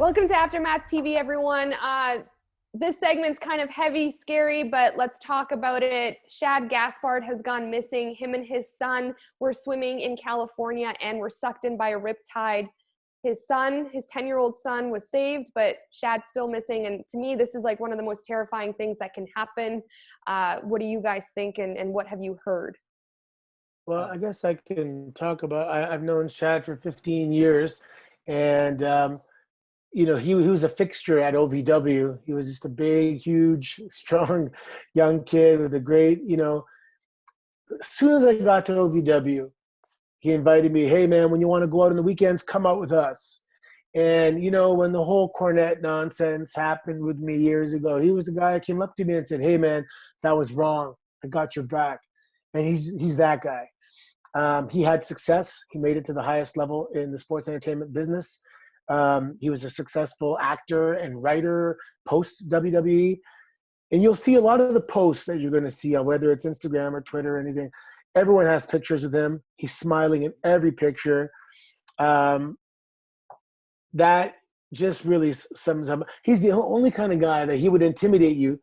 Welcome to Aftermath TV, everyone. This segment's kind of heavy, scary, but let's talk about it. Shad Gaspard has gone missing. Him and his son were swimming in California and were sucked in by a riptide. His son, his 10-year-old son, was saved, but Shad's still missing. And to me, this is like one of the most terrifying things that can happen. What do you guys think, and what have you heard? Well, I guess I can talk about, I've known Shad for 15 years, and he was a fixture at OVW. He was just a big, huge, strong young kid with a great, as soon as I got to OVW, he invited me, hey man, when you want to go out on the weekends, come out with us. And, when the whole Cornette nonsense happened with me years ago, he was the guy that came up to me and said, hey man, that was wrong. I got your back. And he's that guy. He had success. He made it to the highest level in the sports entertainment business. He was a successful actor and writer post WWE. And you'll see a lot of the posts that you're going to see, whether it's Instagram or Twitter or anything. Everyone has pictures with him. He's smiling in every picture. That just really sums up. He's the only kind of guy that he would intimidate you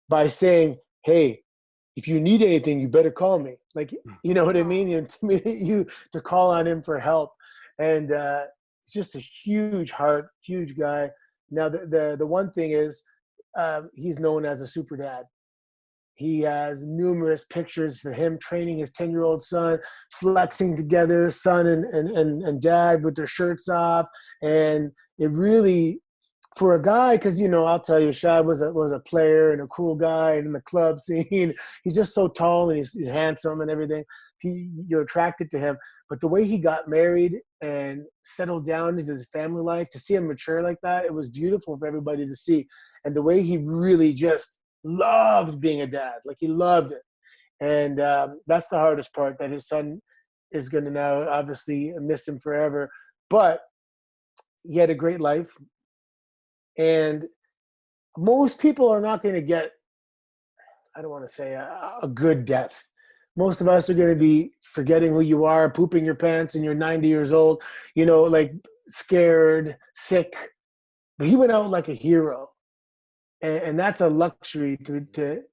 by saying, hey, if you need anything, you better call me. Like, you know what I mean? He intimidate you to call on him for help. And he's just a huge heart, huge guy. Now, the one thing is he's known as a super dad. He has numerous pictures of him training his 10-year-old son, flexing together, son and dad with their shirts off. And it really, for a guy, because, I'll tell you, Shad was a player and a cool guy in the club scene. He's just so tall and he's handsome and everything. You're attracted to him. But the way he got married and settled down into his family life, to see him mature like that, it was beautiful for everybody to see. And the way he really just loved being a dad. Like, he loved it. And that's the hardest part, that his son is going to now obviously miss him forever. But he had a great life. And most people are not going to get, I don't want to say a good death. Most of us are going to be forgetting who you are, pooping your pants, and you're 90 years old, like scared, sick. But he went out like a hero. And that's a luxury to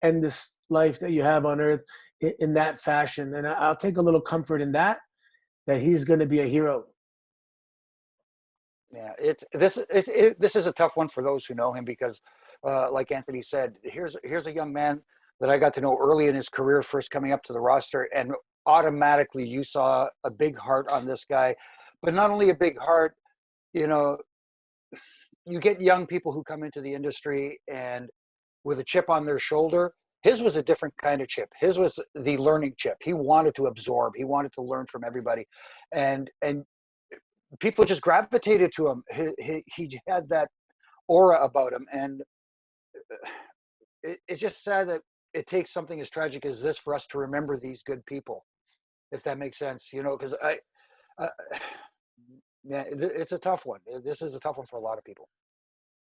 end this life that you have on earth in that fashion. And I'll take a little comfort in that he's going to be a hero. Yeah, this is a tough one for those who know him because, like Anthony said, here's a young man that I got to know early in his career, first coming up to the roster, and automatically you saw a big heart on this guy. But not only a big heart, you get young people who come into the industry and with a chip on their shoulder. His was a different kind of chip. His was the learning chip. He wanted to absorb. He wanted to learn from everybody, and people just gravitated to him. He had that aura about him, and it's just sad that it takes something as tragic as this for us to remember these good people, if that makes sense. Because yeah, it's a tough one. This is a tough one for a lot of people.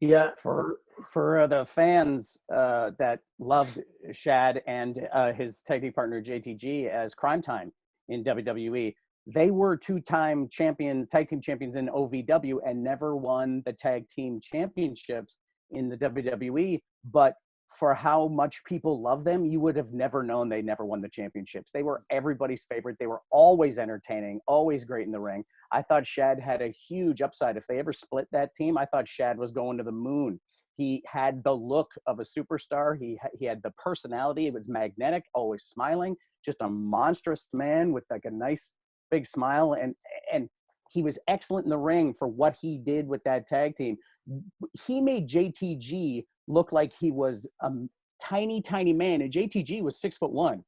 Yeah, for the fans that loved Shad and his tag team partner JTG as Crime Time in WWE. They were two-time tag team champions in OVW and never won the tag team championships in the WWE. But for how much people love them, you would have never known they never won the championships. They were everybody's favorite. They were always entertaining, always great in the ring. I thought Shad had a huge upside. If they ever split that team, I thought Shad was going to the moon. He had the look of a superstar. He had the personality. It was magnetic, always smiling, just a monstrous man with like a nice big smile, and he was excellent in the ring for what he did with that tag team. He made JTG look like he was a tiny man, and JTG was 6'1".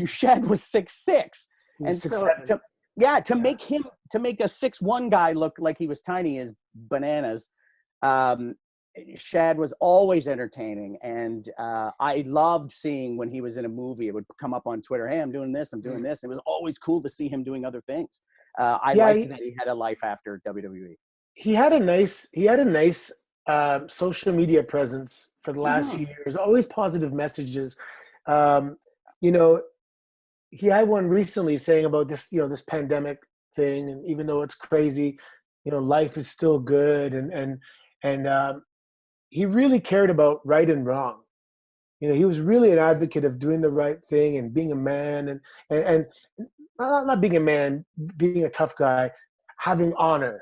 Shad was 6'6", and so to make a 6'1" guy look like he was tiny is bananas. Shad was always entertaining, and I loved seeing when he was in a movie, it would come up on Twitter, hey, I'm doing this. It was always cool to see him doing other things. I liked that he had a life after WWE. He had a nice social media presence for the last few years, always positive messages. He had one recently saying about this, this pandemic thing, and even though it's crazy, life is still good, and he really cared about right and wrong. He was really an advocate of doing the right thing and being a man, and not being a man, being a tough guy, having honor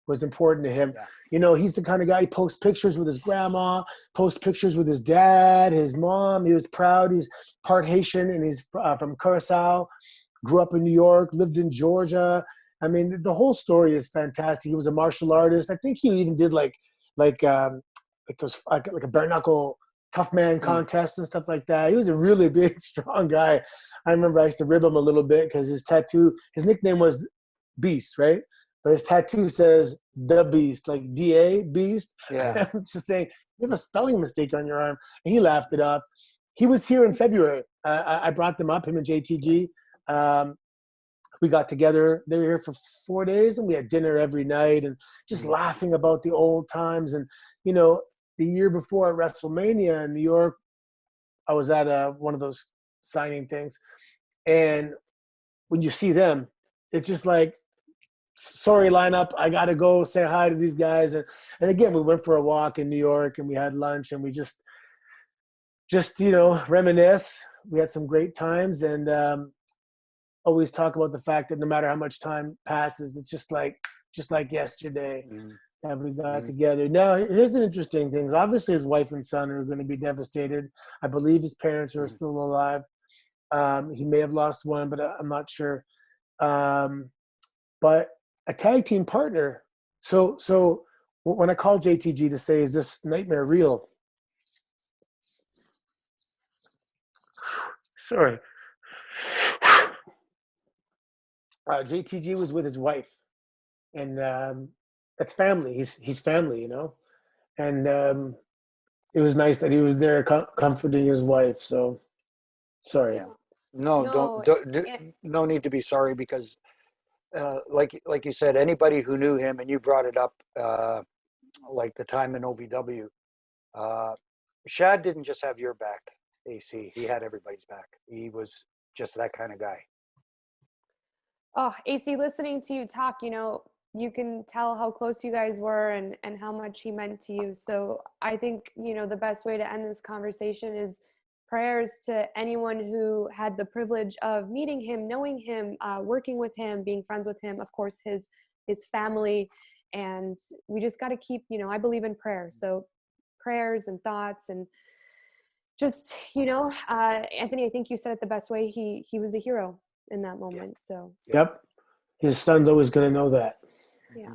was important to him. He's the kind of guy, he posts pictures with his grandma, posts pictures with his dad, his mom. He was proud. He's part Haitian, and he's from Curacao, grew up in New York, lived in Georgia. I mean, the whole story is fantastic. He was a martial artist. I think he even did like a bare knuckle tough man contest and stuff like that. He was a really big, strong guy. I remember I used to rib him a little bit because his nickname was Beast, right? But his tattoo says The Beast, like D-A, Beast. Yeah. I'm just saying, you have a spelling mistake on your arm. And he laughed it off. He was here in February. I brought them up, him and JTG. We got together. They were here for 4 days, and we had dinner every night and just laughing about the old times. And, the year before at WrestleMania in New York, I was at one of those signing things. And when you see them, it's just like, sorry, lineup, I got to go say hi to these guys. And again, we went for a walk in New York, and we had lunch, and we just reminisce. We had some great times, and always talk about the fact that no matter how much time passes, it's just like yesterday that we got together. Now, here's an interesting thing. Obviously, his wife and son are going to be devastated. I believe his parents are still alive. He may have lost one, but I'm not sure. But a tag team partner. So when I called JTG to say, is this nightmare real? Sorry. JTG was with his wife, and that's family. He's family, and it was nice that he was there comforting his wife. So sorry. Yeah. No need to be sorry, because like you said, anybody who knew him, and you brought it up, like the time in OVW, Shad didn't just have your back, AC. He had everybody's back. He was just that kind of guy. Oh, AC, listening to you talk, you can tell how close you guys were and how much he meant to you. So I think, the best way to end this conversation is prayers to anyone who had the privilege of meeting him, knowing him, working with him, being friends with him, of course, his family. And we just got to keep, I believe in prayer. So prayers and thoughts, and just, Anthony, I think you said it the best way. He was a hero in that moment. So yep, his son's always going to know that. Yeah.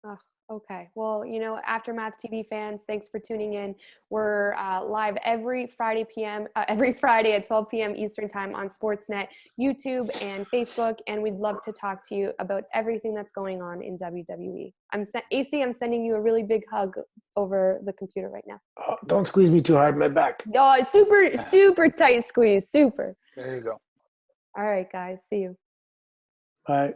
Oh, okay. Well, Aftermath TV fans, thanks for tuning in. We're live every Friday at 12 p.m. Eastern time on Sportsnet, YouTube, and Facebook, and we'd love to talk to you about everything that's going on in WWE. AC, I'm sending you a really big hug over the computer right now. Oh, don't squeeze me too hard in my back. Oh, super tight squeeze. Super. There you go. All right, guys. See you. All right.